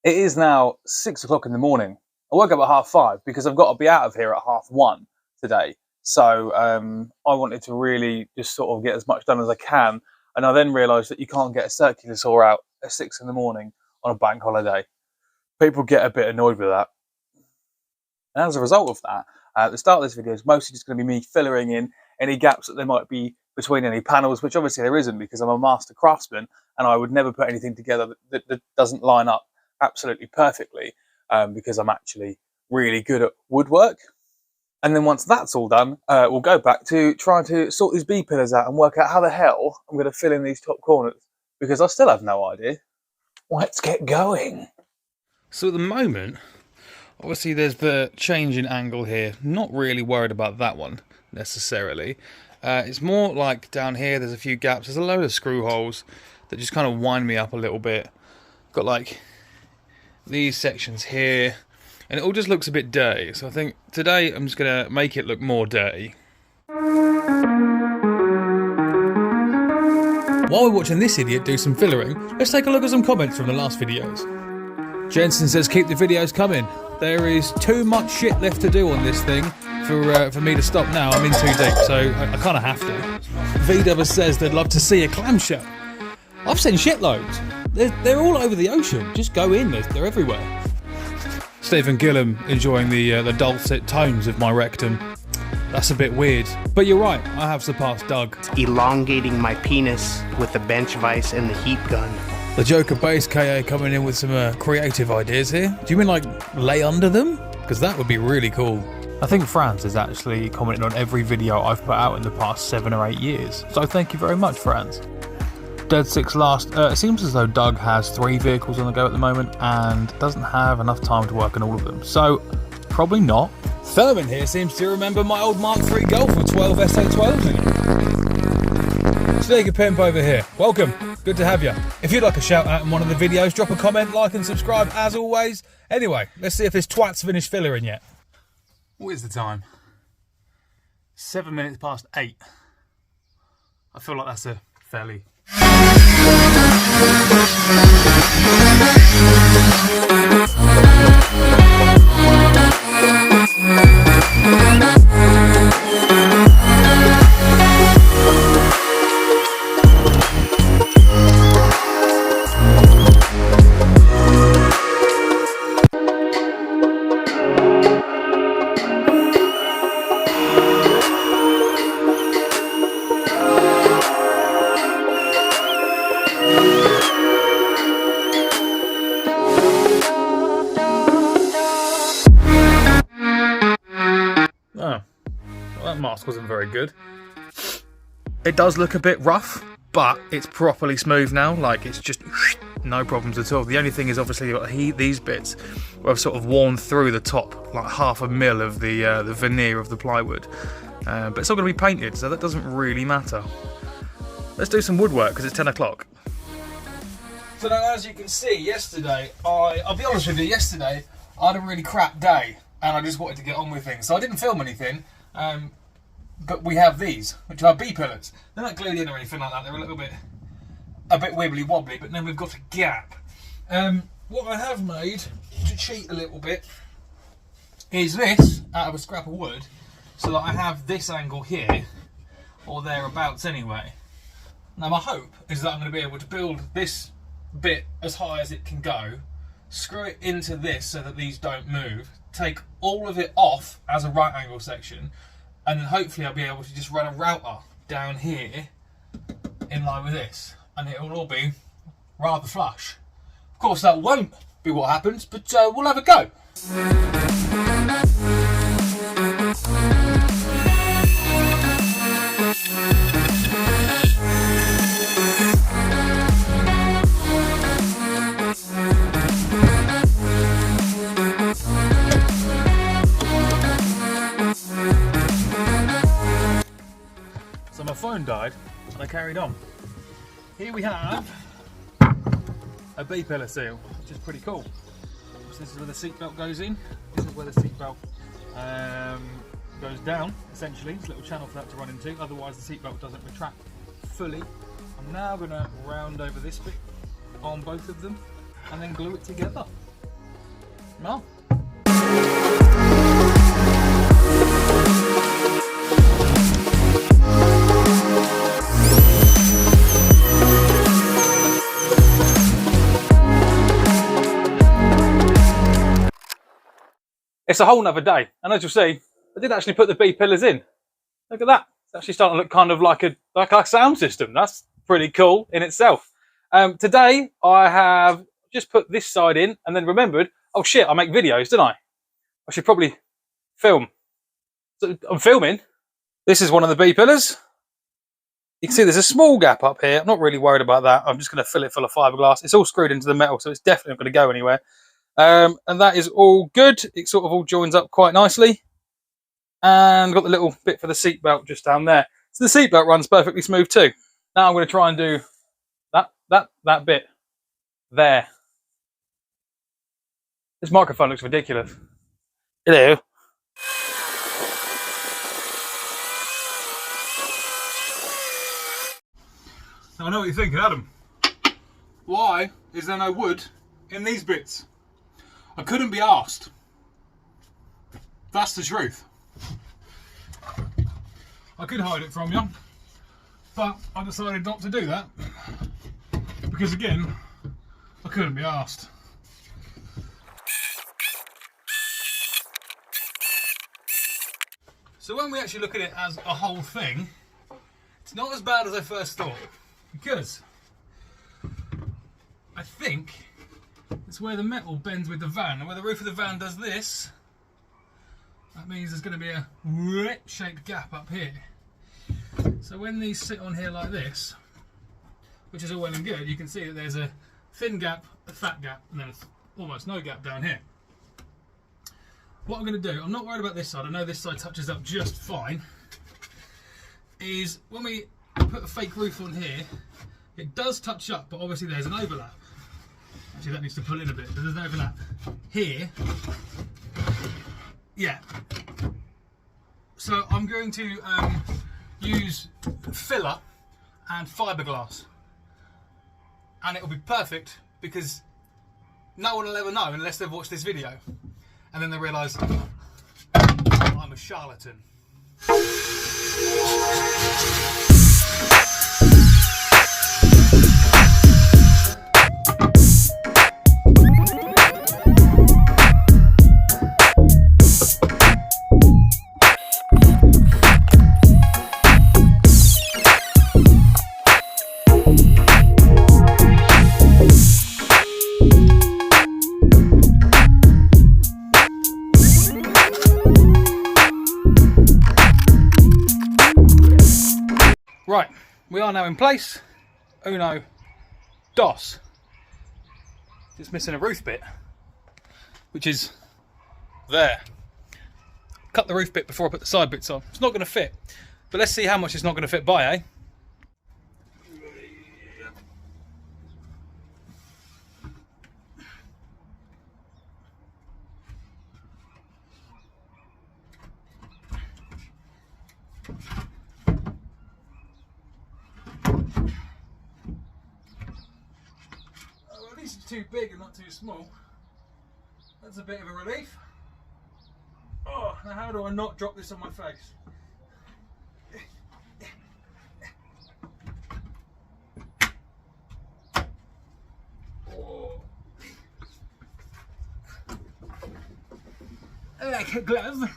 It is now 6 o'clock in the morning. I woke up at 5:30 because I've got to be out of here at 1:30 today. So I wanted to really just sort of get as much done as I can. And I then realised that you can't get a circular saw out at 6 in the morning on a bank holiday. People get a bit annoyed with that. And as a result of that, the start of this video is mostly just going to be me filling in any gaps that there might be between any panels, which obviously there isn't because I'm a master craftsman and I would never put anything together that doesn't line up absolutely perfectly because I'm actually really good at woodwork. And then once that's all done, we'll go back to trying to sort these B-pillars out and work out how the hell I'm going to fill in these top corners because I still have no idea. Let's get going. So at the moment, obviously there's the change in angle here. Not really worried about that one necessarily. It's more like down here there's a few gaps. There's a load of screw holes that just kind of wind me up a little bit. Got like these sections here. And it all just looks a bit dirty, so I think today I'm just going to make it look more dirty. While we're watching this idiot do some fillering, let's take a look at some comments from the last videos. Jensen says keep the videos coming. There is too much shit left to do on this thing for me to stop now. I'm in too deep, so I kind of have to. VW says they'd love to see a clamshell. I've seen shitloads. They're all over the ocean. Just go in, they're everywhere. Stephen Gillam enjoying the dulcet tones of my rectum. That's a bit weird. But you're right, I have surpassed Doug. Elongating my penis with the bench vise and the heat gun. The Joker Base KA coming in with some creative ideas here. Do you mean like lay under them? Because that would be really cool. I think Franz is actually commenting on every video I've put out in the past 7 or 8 years. So thank you very much, Franz. Dead Six Last, it seems as though Doug has 3 vehicles on the go at the moment and doesn't have enough time to work on all of them, so probably not. Thurman here seems to remember my old Mark III Golf with 12 SA12s in it. Sneaker Pimp over here, welcome, good to have you. If you'd like a shout out in one of the videos, drop a comment, like and subscribe as always. Anyway, let's see if this twat's finished fillering yet. What is the time? 7 minutes past 8. I feel like that's a fairly... mask wasn't very good. It does look a bit rough, but it's properly smooth now. Like it's just no problems at all. The only thing is obviously you've got these bits where I've sort of worn through the top, like 1/2 mil of the veneer of the plywood. But it's all going to be painted, so that doesn't really matter. Let's do some woodwork because it's 10 o'clock. So now, as you can see, yesterday, I'll be honest with you, yesterday I had a really crap day and I just wanted to get on with things. So I didn't film anything. But we have these, which are B-pillars. They're not glued in or anything like that. They're a bit wibbly wobbly, but then we've got a gap. What I have made, to cheat a little bit, is this out of a scrap of wood, so that I have this angle here, or thereabouts anyway. Now my hope is that I'm going to be able to build this bit as high as it can go, screw it into this so that these don't move, take all of it off as a right angle section, and then hopefully I'll be able to just run a router down here in line with this, and it will all be rather flush. Of course that won't be what happens, but we'll have a go. So my phone died and I carried on. Here we have a B-pillar seal, which is pretty cool. So this is where the seatbelt goes in. This is where the seatbelt goes down, essentially. It's a little channel for that to run into, otherwise the seatbelt doesn't retract fully. I'm now going to round over this bit on both of them and then glue it together. Well. It's a whole nother day, and as you'll see, I did actually put the B pillars in. Look at that. It's actually starting to look kind of like a sound system. That's pretty cool in itself. Today, I have just put this side in and then remembered, oh shit, I make videos, don't I? I should probably film. So I'm filming. This is one of the B pillars. You can see there's a small gap up here. I'm not really worried about that. I'm just going to fill it full of fiberglass. It's all screwed into the metal, so it's definitely not going to go anywhere. And that is all good. It sort of all joins up quite nicely. And got the little bit for the seat belt just down there. So the seat belt runs perfectly smooth too. Now I'm going to try and do that bit there. This microphone looks ridiculous. Hello. Now I know what you're thinking, Adam. Why is there no wood in these bits? I couldn't be asked. That's the truth. I could hide it from you, but I decided not to do that because, again, I couldn't be asked. So when we actually look at it as a whole thing, it's not as bad as I first thought, because I think it's where the metal bends with the van, and where the roof of the van does this, that means there's going to be a shaped gap up here. So when these sit on here like this, which is all well and good, you can see that there's a thin gap, a fat gap, and then almost no gap down here. What I'm going to do, I'm not worried about this side, I know this side touches up just fine, is when we put a fake roof on here, it does touch up, but obviously there's an overlap. Actually, that needs to pull in a bit, but there's an overlap here. Yeah. So I'm going to use filler and fiberglass, and it will be perfect because no one will ever know unless they've watched this video, and then they realise I'm a charlatan. Right, we are now in place. Uno, dos. It's missing a roof bit, which is there. Cut the roof bit before I put the side bits on. It's not going to fit, but let's see how much it's not going to fit by, eh? Too big and not too small. That's a bit of a relief. Oh, now how do I not drop this on my face? Oh. Like a glove.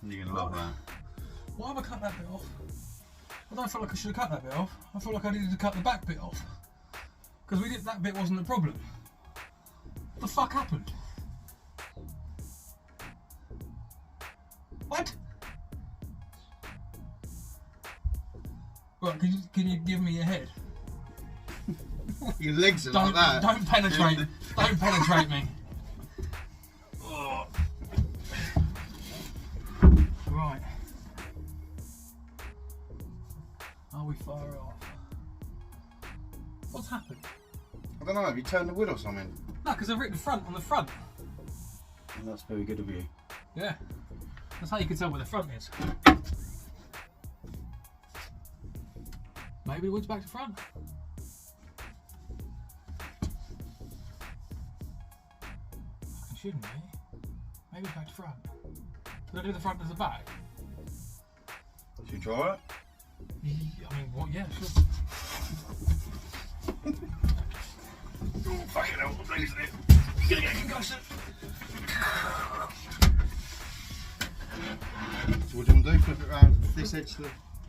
You're gonna love that. Why have I cut that bit off? I don't feel like I should have cut that bit off. I feel like I needed to cut the back bit off. Because that bit wasn't the problem. What the fuck happened? What? Right, can you give me your head? Your legs are like that. Don't penetrate. Don't penetrate me. Right. we far off? What's happened? I don't know, have you turned the wood or something? No, because I've written front on the front. Well, that's very good of you. Yeah. That's how you can tell where the front is. Maybe the wood's back to front. It shouldn't be. Maybe it's back to front. Should I do the front as the back? Should you try it? I mean, what? Yeah, sure. Oh, fucking hell, I'm losing it. You're gonna get a concussion. So what do you want to do? Flip it around this edge to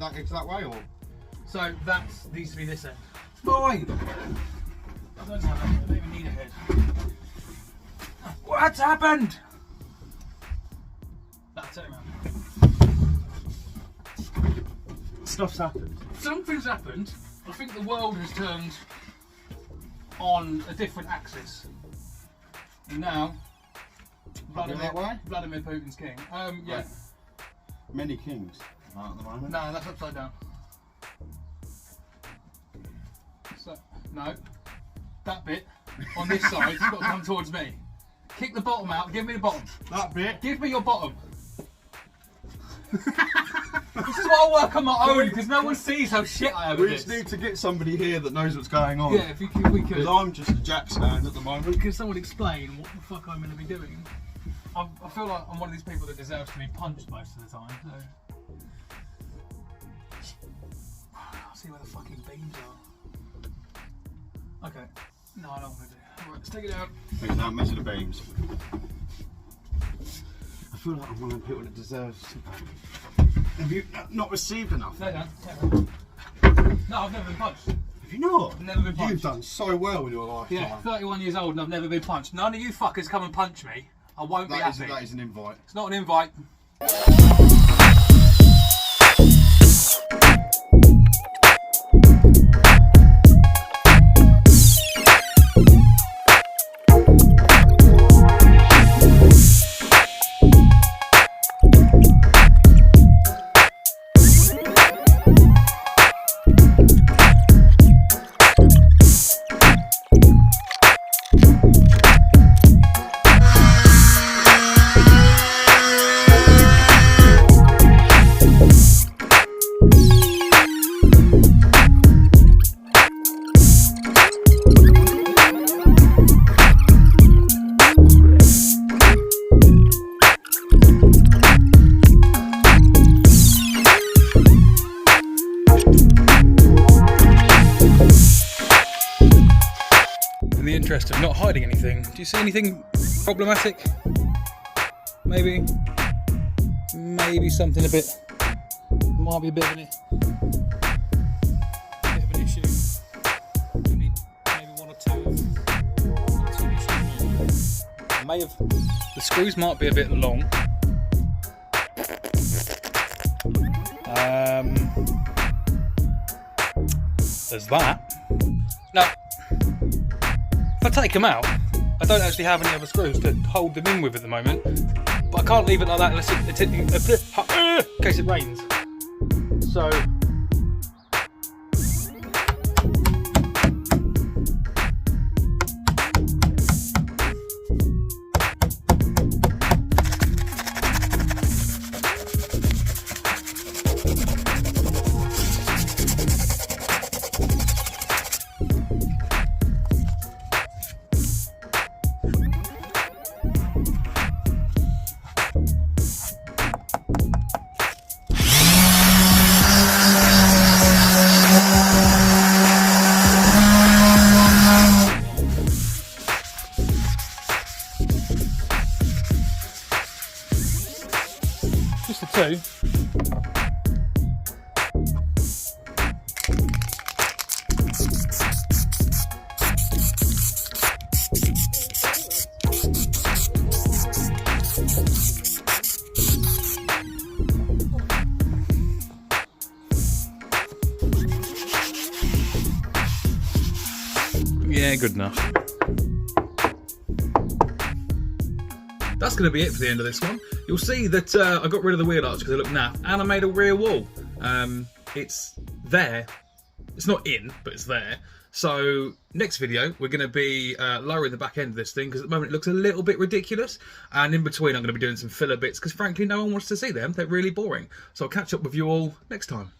that edge that way, or? So that needs to be this end. Fine! I don't have I don't even need a head. What's happened? That's it, man. Stuff's happened. Something's happened. I think the world has turned on a different axis. And now, that way? Vladimir Putin's king. Yeah. Right. Many kings at the moment. No, that's upside down. So, no. That bit on this side has got to come towards me. Kick the bottom out. Give me the bottom. That bit? Give me your bottom. This is why I work on my own, because no one sees how shit I am. We just need to get somebody here that knows what's going on. Yeah, if we could. Because I'm just a jack stand at the moment. Can someone explain what the fuck I'm going to be doing? I feel like I'm one of these people that deserves to be punched most of the time, so... I'll see where the fucking beams are. Okay. No, I don't want to do it. Alright, let's take it out. Take it down, measure the beams. I feel like I'm one of the people that deserves... Have you not received enough? No, no, I've never been punched. Have you not? I've never been punched. You've done so well in your lifetime. Yeah, 31 years old and I've never been punched. None of you fuckers come and punch me. I won't be happy. That is an invite. It's not an invite. In the interest of not hiding anything, do you see anything problematic? Maybe something a bit, might be a bit of an issue. Maybe one or two issues. The screws might be a bit long. There's that. Now, if I take them out, I don't actually have any other screws to hold them in with at the moment. But I can't leave it like that unless in case it rains. So. Just the two. Yeah, good enough. That's going to be it for the end of this one. You'll see that I got rid of the wheel arch because it looked naff, and I made a rear wall. It's there. It's not in, but it's there. So next video, we're going to be lowering the back end of this thing, because at the moment it looks a little bit ridiculous. And in between, I'm going to be doing some filler bits, because frankly, no one wants to see them. They're really boring. So I'll catch up with you all next time.